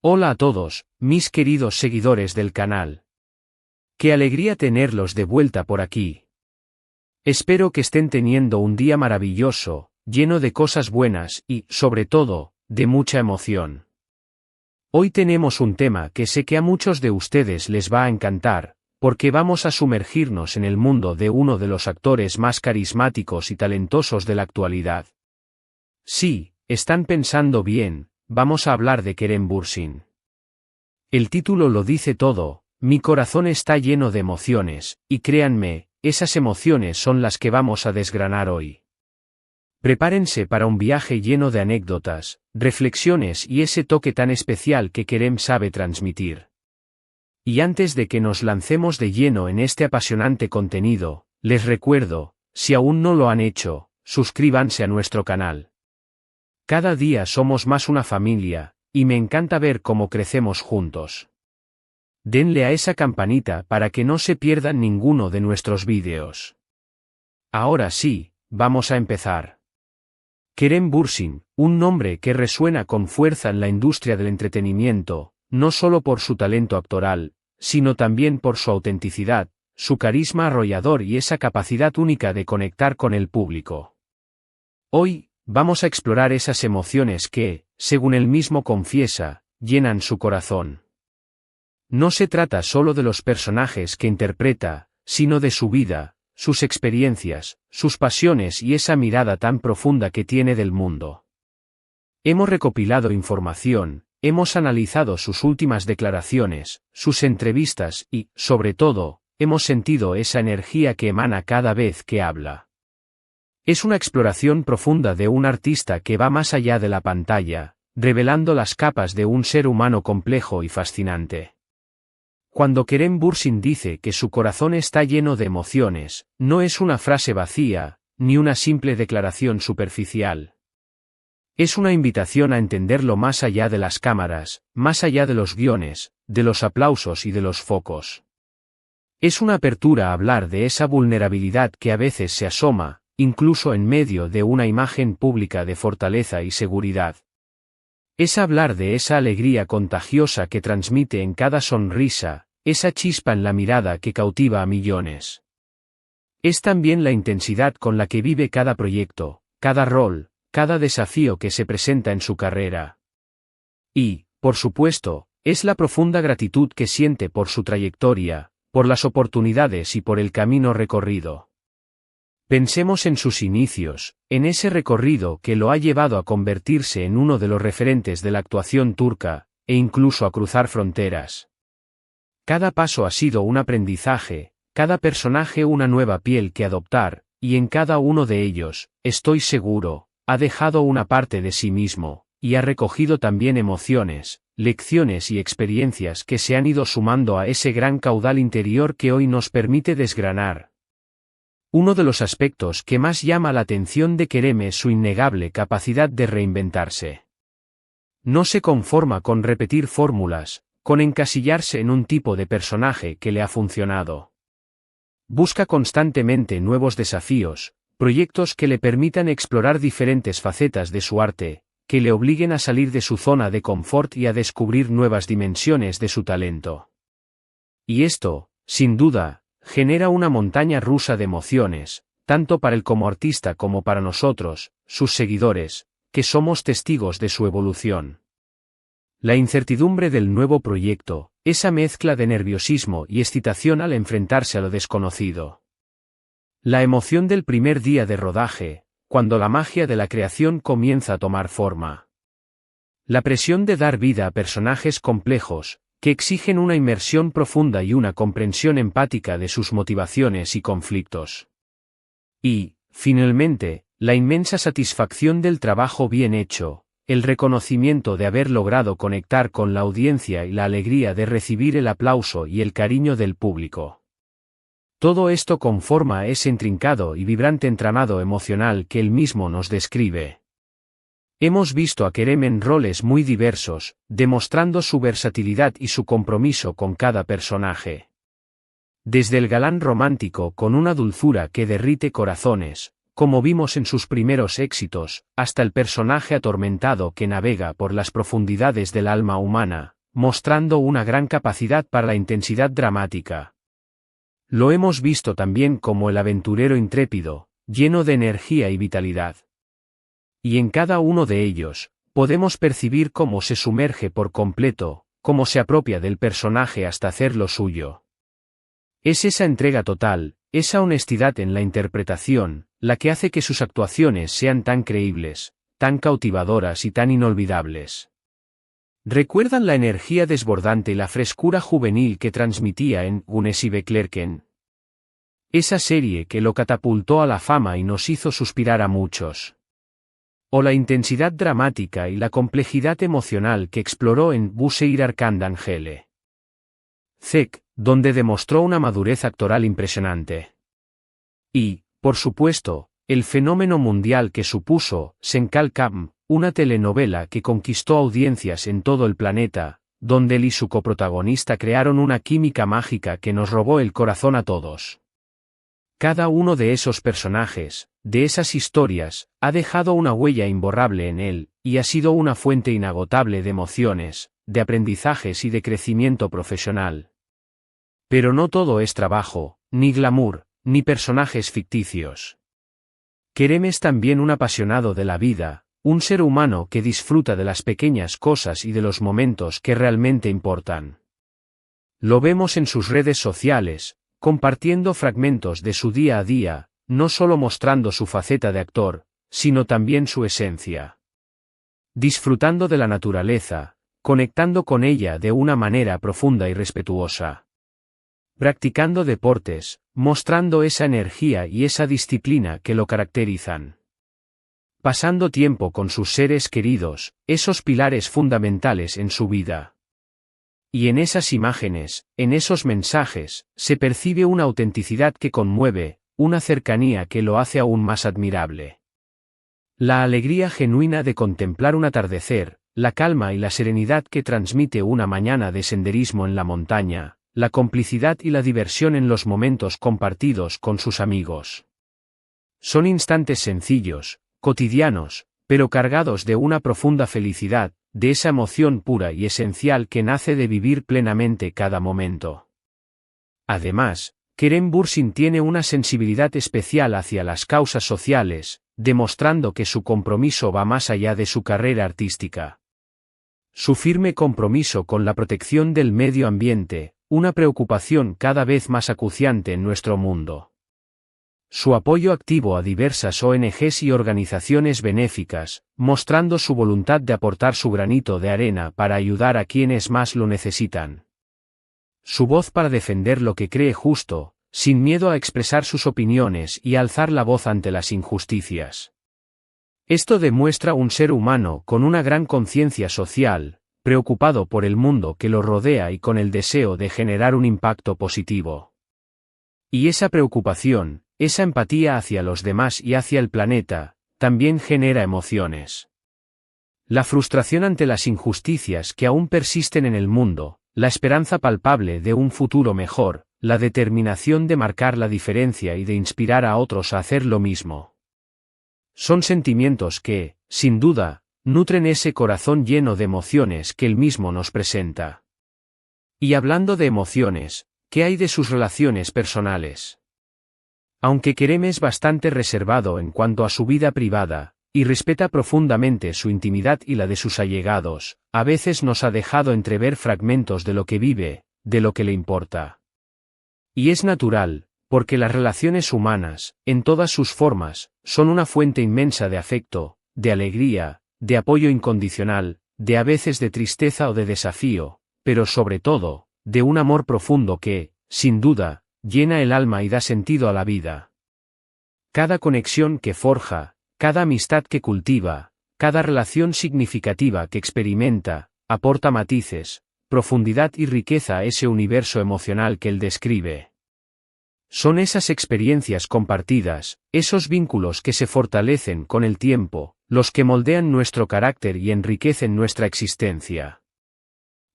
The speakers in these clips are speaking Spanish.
Hola a todos, mis queridos seguidores del canal. Qué alegría tenerlos de vuelta por aquí. Espero que estén teniendo un día maravilloso, lleno de cosas buenas y, sobre todo, de mucha emoción. Hoy tenemos un tema que sé que a muchos de ustedes les va a encantar, porque vamos a sumergirnos en el mundo de uno de los actores más carismáticos y talentosos de la actualidad. Sí, están pensando bien. Vamos a hablar de Kerem Bürsin. El título lo dice todo, mi corazón está lleno de emociones, y créanme, esas emociones son las que vamos a desgranar hoy. Prepárense para un viaje lleno de anécdotas, reflexiones y ese toque tan especial que Kerem sabe transmitir. Y antes de que nos lancemos de lleno en este apasionante contenido, les recuerdo, si aún no lo han hecho, suscríbanse a nuestro canal. Cada día somos más una familia, y me encanta ver cómo crecemos juntos. Denle a esa campanita para que no se pierdan ninguno de nuestros vídeos. Ahora sí, vamos a empezar. Kerem Bürsin, un nombre que resuena con fuerza en la industria del entretenimiento, no solo por su talento actoral, sino también por su autenticidad, su carisma arrollador y esa capacidad única de conectar con el público. Hoy, vamos a explorar esas emociones que, según él mismo confiesa, llenan su corazón. No se trata solo de los personajes que interpreta, sino de su vida, sus experiencias, sus pasiones y esa mirada tan profunda que tiene del mundo. Hemos recopilado información, hemos analizado sus últimas declaraciones, sus entrevistas y, sobre todo, hemos sentido esa energía que emana cada vez que habla. Es una exploración profunda de un artista que va más allá de la pantalla, revelando las capas de un ser humano complejo y fascinante. Cuando Kerem Bürsin dice que su corazón está lleno de emociones, no es una frase vacía, ni una simple declaración superficial. Es una invitación a entenderlo más allá de las cámaras, más allá de los guiones, de los aplausos y de los focos. Es una apertura a hablar de esa vulnerabilidad que a veces se asoma, incluso en medio de una imagen pública de fortaleza y seguridad. Es hablar de esa alegría contagiosa que transmite en cada sonrisa, esa chispa en la mirada que cautiva a millones. Es también la intensidad con la que vive cada proyecto, cada rol, cada desafío que se presenta en su carrera. Y, por supuesto, es la profunda gratitud que siente por su trayectoria, por las oportunidades y por el camino recorrido. Pensemos en sus inicios, en ese recorrido que lo ha llevado a convertirse en uno de los referentes de la actuación turca, e incluso a cruzar fronteras. Cada paso ha sido un aprendizaje, cada personaje una nueva piel que adoptar, y en cada uno de ellos, estoy seguro, ha dejado una parte de sí mismo, y ha recogido también emociones, lecciones y experiencias que se han ido sumando a ese gran caudal interior que hoy nos permite desgranar. Uno de los aspectos que más llama la atención de Kerem es su innegable capacidad de reinventarse. No se conforma con repetir fórmulas, con encasillarse en un tipo de personaje que le ha funcionado. Busca constantemente nuevos desafíos, proyectos que le permitan explorar diferentes facetas de su arte, que le obliguen a salir de su zona de confort y a descubrir nuevas dimensiones de su talento. Y esto, sin duda, genera una montaña rusa de emociones, tanto para él como artista como para nosotros, sus seguidores, que somos testigos de su evolución. La incertidumbre del nuevo proyecto, esa mezcla de nerviosismo y excitación al enfrentarse a lo desconocido. La emoción del primer día de rodaje, cuando la magia de la creación comienza a tomar forma. La presión de dar vida a personajes complejos, que exigen una inmersión profunda y una comprensión empática de sus motivaciones y conflictos. Y, finalmente, la inmensa satisfacción del trabajo bien hecho, el reconocimiento de haber logrado conectar con la audiencia y la alegría de recibir el aplauso y el cariño del público. Todo esto conforma ese intrincado y vibrante entramado emocional que él mismo nos describe. Hemos visto a Kerem en roles muy diversos, demostrando su versatilidad y su compromiso con cada personaje. Desde el galán romántico con una dulzura que derrite corazones, como vimos en sus primeros éxitos, hasta el personaje atormentado que navega por las profundidades del alma humana, mostrando una gran capacidad para la intensidad dramática. Lo hemos visto también como el aventurero intrépido, lleno de energía y vitalidad. Y en cada uno de ellos, podemos percibir cómo se sumerge por completo, cómo se apropia del personaje hasta hacerlo suyo. Es esa entrega total, esa honestidad en la interpretación, la que hace que sus actuaciones sean tan creíbles, tan cautivadoras y tan inolvidables. ¿Recuerdan la energía desbordante y la frescura juvenil que transmitía en Gunness y Beklerken? Esa serie que lo catapultó a la fama y nos hizo suspirar a muchos. O la intensidad dramática y la complejidad emocional que exploró en Buseir Arkandangele. Zek, donde demostró una madurez actoral impresionante. Y, por supuesto, el fenómeno mundial que supuso Senkal Kam, una telenovela que conquistó audiencias en todo el planeta, donde él y su coprotagonista crearon una química mágica que nos robó el corazón a todos. Cada uno de esos personajes, de esas historias, ha dejado una huella imborrable en él, y ha sido una fuente inagotable de emociones, de aprendizajes y de crecimiento profesional. Pero no todo es trabajo, ni glamour, ni personajes ficticios. Kerem es también un apasionado de la vida, un ser humano que disfruta de las pequeñas cosas y de los momentos que realmente importan. Lo vemos en sus redes sociales, compartiendo fragmentos de su día a día, no solo mostrando su faceta de actor, sino también su esencia. Disfrutando de la naturaleza, conectando con ella de una manera profunda y respetuosa. Practicando deportes, mostrando esa energía y esa disciplina que lo caracterizan. Pasando tiempo con sus seres queridos, esos pilares fundamentales en su vida. Y en esas imágenes, en esos mensajes, se percibe una autenticidad que conmueve, una cercanía que lo hace aún más admirable. La alegría genuina de contemplar un atardecer, la calma y la serenidad que transmite una mañana de senderismo en la montaña, la complicidad y la diversión en los momentos compartidos con sus amigos. Son instantes sencillos, cotidianos, pero cargados de una profunda felicidad, de esa emoción pura y esencial que nace de vivir plenamente cada momento. Además, Kerem Bürsin tiene una sensibilidad especial hacia las causas sociales, demostrando que su compromiso va más allá de su carrera artística. Su firme compromiso con la protección del medio ambiente, una preocupación cada vez más acuciante en nuestro mundo. Su apoyo activo a diversas ONGs y organizaciones benéficas, mostrando su voluntad de aportar su granito de arena para ayudar a quienes más lo necesitan. Su voz para defender lo que cree justo, sin miedo a expresar sus opiniones y alzar la voz ante las injusticias. Esto demuestra un ser humano con una gran conciencia social, preocupado por el mundo que lo rodea y con el deseo de generar un impacto positivo. Y esa preocupación, esa empatía hacia los demás y hacia el planeta, también genera emociones. La frustración ante las injusticias que aún persisten en el mundo, la esperanza palpable de un futuro mejor, la determinación de marcar la diferencia y de inspirar a otros a hacer lo mismo. Son sentimientos que, sin duda, nutren ese corazón lleno de emociones que él mismo nos presenta. Y hablando de emociones, ¿qué hay de sus relaciones personales? Aunque Kerem es bastante reservado en cuanto a su vida privada, y respeta profundamente su intimidad y la de sus allegados, a veces nos ha dejado entrever fragmentos de lo que vive, de lo que le importa. Y es natural, porque las relaciones humanas, en todas sus formas, son una fuente inmensa de afecto, de alegría, de apoyo incondicional, de a veces de tristeza o de desafío, pero sobre todo, de un amor profundo que, sin duda, llena el alma y da sentido a la vida. Cada conexión que forja, cada amistad que cultiva, cada relación significativa que experimenta, aporta matices, profundidad y riqueza a ese universo emocional que él describe. Son esas experiencias compartidas, esos vínculos que se fortalecen con el tiempo, los que moldean nuestro carácter y enriquecen nuestra existencia.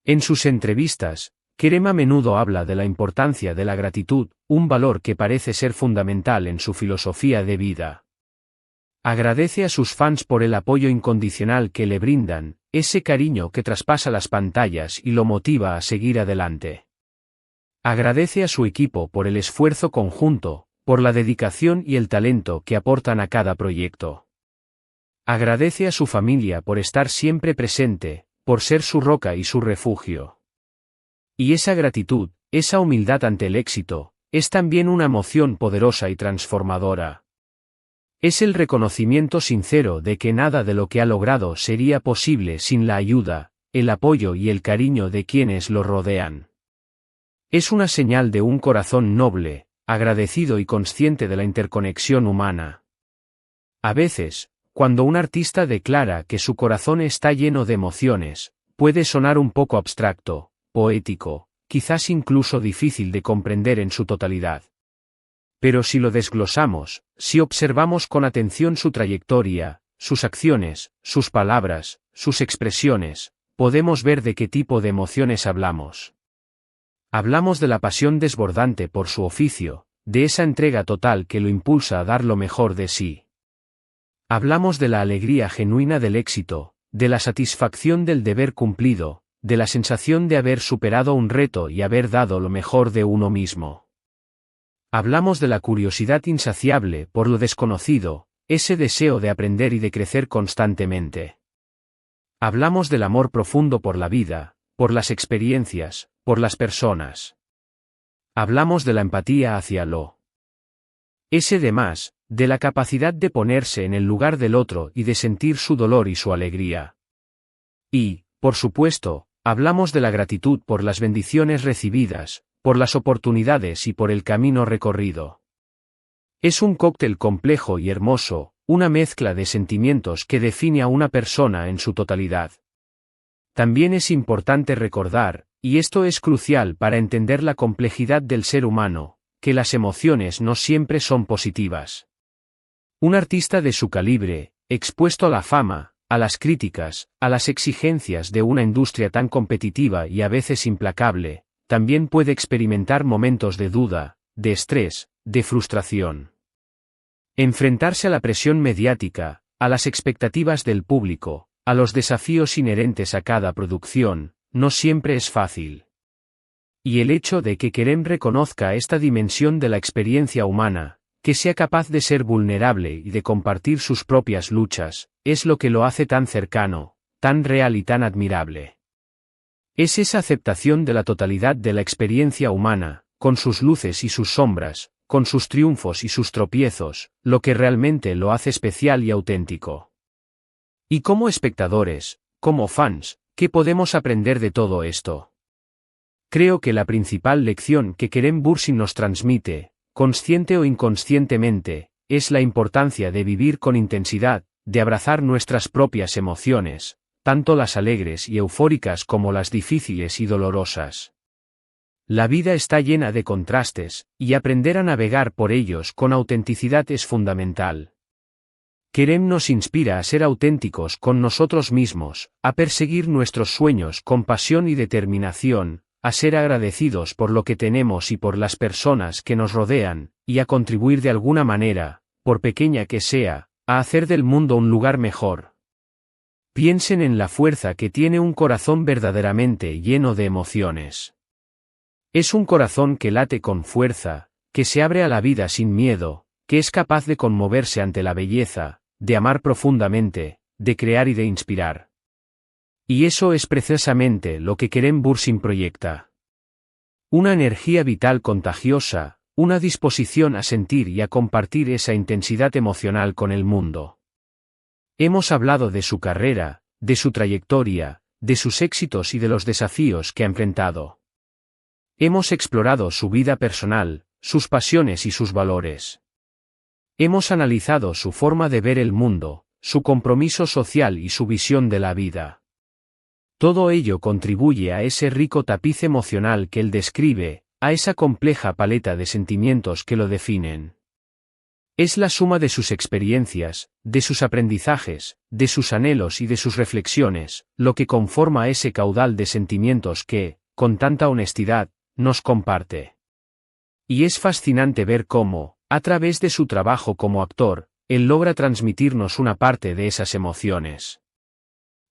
En sus entrevistas, Kerem a menudo habla de la importancia de la gratitud, un valor que parece ser fundamental en su filosofía de vida. Agradece a sus fans por el apoyo incondicional que le brindan, ese cariño que traspasa las pantallas y lo motiva a seguir adelante. Agradece a su equipo por el esfuerzo conjunto, por la dedicación y el talento que aportan a cada proyecto. Agradece a su familia por estar siempre presente, por ser su roca y su refugio. Y esa gratitud, esa humildad ante el éxito, es también una emoción poderosa y transformadora. Es el reconocimiento sincero de que nada de lo que ha logrado sería posible sin la ayuda, el apoyo y el cariño de quienes lo rodean. Es una señal de un corazón noble, agradecido y consciente de la interconexión humana. A veces, cuando un artista declara que su corazón está lleno de emociones, puede sonar un poco abstracto, poético, quizás incluso difícil de comprender en su totalidad. Pero si lo desglosamos, si observamos con atención su trayectoria, sus acciones, sus palabras, sus expresiones, podemos ver de qué tipo de emociones hablamos. Hablamos de la pasión desbordante por su oficio, de esa entrega total que lo impulsa a dar lo mejor de sí. Hablamos de la alegría genuina del éxito, de la satisfacción del deber cumplido, de la sensación de haber superado un reto y haber dado lo mejor de uno mismo. Hablamos de la curiosidad insaciable por lo desconocido, ese deseo de aprender y de crecer constantemente. Hablamos del amor profundo por la vida, por las experiencias, por las personas. Hablamos de la empatía hacia lo ese demás, de la capacidad de ponerse en el lugar del otro y de sentir su dolor y su alegría. Y, por supuesto, hablamos de la gratitud por las bendiciones recibidas, por las oportunidades y por el camino recorrido. Es un cóctel complejo y hermoso, una mezcla de sentimientos que define a una persona en su totalidad. También es importante recordar, y esto es crucial para entender la complejidad del ser humano, que las emociones no siempre son positivas. Un artista de su calibre, expuesto a la fama, a las críticas, a las exigencias de una industria tan competitiva y a veces implacable, también puede experimentar momentos de duda, de estrés, de frustración. Enfrentarse a la presión mediática, a las expectativas del público, a los desafíos inherentes a cada producción, no siempre es fácil. Y el hecho de que Kerem reconozca esta dimensión de la experiencia humana, que sea capaz de ser vulnerable y de compartir sus propias luchas, es lo que lo hace tan cercano, tan real y tan admirable. Es esa aceptación de la totalidad de la experiencia humana, con sus luces y sus sombras, con sus triunfos y sus tropiezos, lo que realmente lo hace especial y auténtico. Y como espectadores, como fans, ¿qué podemos aprender de todo esto? Creo que la principal lección que Kerem Bürsin nos transmite, consciente o inconscientemente, es la importancia de vivir con intensidad, de abrazar nuestras propias emociones, tanto las alegres y eufóricas como las difíciles y dolorosas. La vida está llena de contrastes, y aprender a navegar por ellos con autenticidad es fundamental. Kerem nos inspira a ser auténticos con nosotros mismos, a perseguir nuestros sueños con pasión y determinación, a ser agradecidos por lo que tenemos y por las personas que nos rodean, y a contribuir de alguna manera, por pequeña que sea, a hacer del mundo un lugar mejor. Piensen en la fuerza que tiene un corazón verdaderamente lleno de emociones. Es un corazón que late con fuerza, que se abre a la vida sin miedo, que es capaz de conmoverse ante la belleza, de amar profundamente, de crear y de inspirar. Y eso es precisamente lo que Kerem Bürsin proyecta. Una energía vital contagiosa, una disposición a sentir y a compartir esa intensidad emocional con el mundo. Hemos hablado de su carrera, de su trayectoria, de sus éxitos y de los desafíos que ha enfrentado. Hemos explorado su vida personal, sus pasiones y sus valores. Hemos analizado su forma de ver el mundo, su compromiso social y su visión de la vida. Todo ello contribuye a ese rico tapiz emocional que él describe, a esa compleja paleta de sentimientos que lo definen. Es la suma de sus experiencias, de sus aprendizajes, de sus anhelos y de sus reflexiones, lo que conforma ese caudal de sentimientos que, con tanta honestidad, nos comparte. Y es fascinante ver cómo, a través de su trabajo como actor, él logra transmitirnos una parte de esas emociones.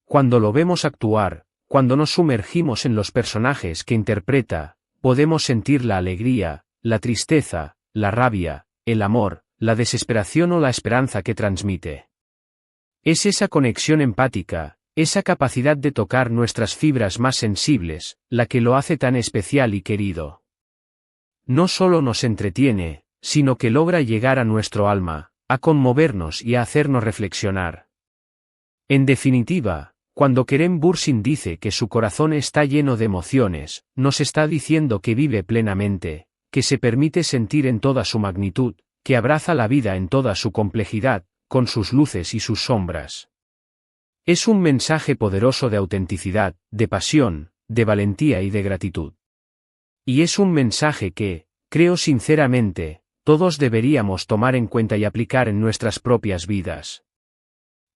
Cuando lo vemos actuar, cuando nos sumergimos en los personajes que interpreta, podemos sentir la alegría, la tristeza, la rabia, el amor, la desesperación o la esperanza que transmite. Es esa conexión empática, esa capacidad de tocar nuestras fibras más sensibles, la que lo hace tan especial y querido. No solo nos entretiene, sino que logra llegar a nuestro alma, a conmovernos y a hacernos reflexionar. En definitiva, cuando Kerem Bürsin dice que su corazón está lleno de emociones, nos está diciendo que vive plenamente, que se permite sentir en toda su magnitud, que abraza la vida en toda su complejidad, con sus luces y sus sombras. Es un mensaje poderoso de autenticidad, de pasión, de valentía y de gratitud. Y es un mensaje que, creo sinceramente, todos deberíamos tomar en cuenta y aplicar en nuestras propias vidas.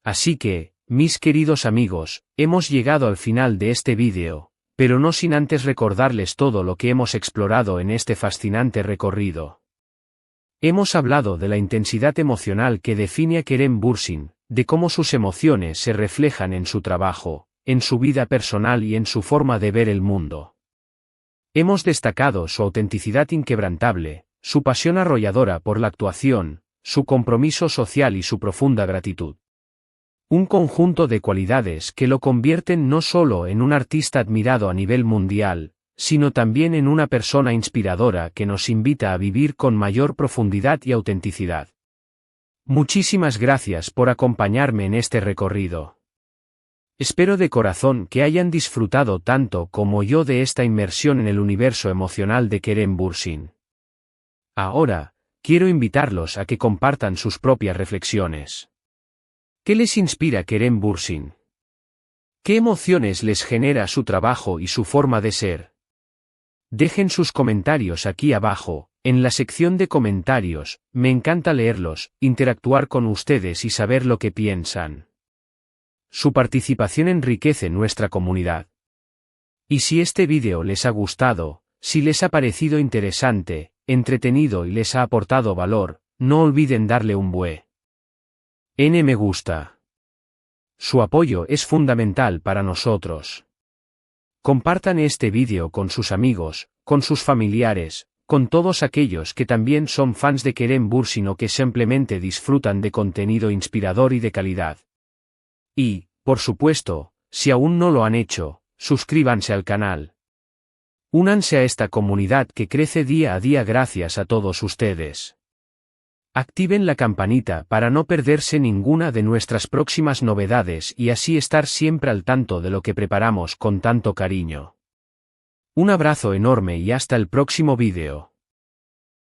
Así que, mis queridos amigos, hemos llegado al final de este vídeo, pero no sin antes recordarles todo lo que hemos explorado en este fascinante recorrido. Hemos hablado de la intensidad emocional que define a Kerem Bürsin, de cómo sus emociones se reflejan en su trabajo, en su vida personal y en su forma de ver el mundo. Hemos destacado su autenticidad inquebrantable, su pasión arrolladora por la actuación, su compromiso social y su profunda gratitud. Un conjunto de cualidades que lo convierten no solo en un artista admirado a nivel mundial, sino también en una persona inspiradora que nos invita a vivir con mayor profundidad y autenticidad. Muchísimas gracias por acompañarme en este recorrido. Espero de corazón que hayan disfrutado tanto como yo de esta inmersión en el universo emocional de Kerem Bürsin. Ahora, quiero invitarlos a que compartan sus propias reflexiones. ¿Qué les inspira Kerem Bürsin? ¿Qué emociones les genera su trabajo y su forma de ser? Dejen sus comentarios aquí abajo, en la sección de comentarios. Me encanta leerlos, interactuar con ustedes y saber lo que piensan. Su participación enriquece nuestra comunidad. Y si este vídeo les ha gustado, si les ha parecido interesante, entretenido y les ha aportado valor, no olviden darle un buen me gusta. Su apoyo es fundamental para nosotros. Compartan este vídeo con sus amigos, con sus familiares, con todos aquellos que también son fans de Kerem Bürsin o que simplemente disfrutan de contenido inspirador y de calidad. Y, por supuesto, si aún no lo han hecho, suscríbanse al canal. Únanse a esta comunidad que crece día a día gracias a todos ustedes. Activen la campanita para no perderse ninguna de nuestras próximas novedades y así estar siempre al tanto de lo que preparamos con tanto cariño. Un abrazo enorme y hasta el próximo vídeo.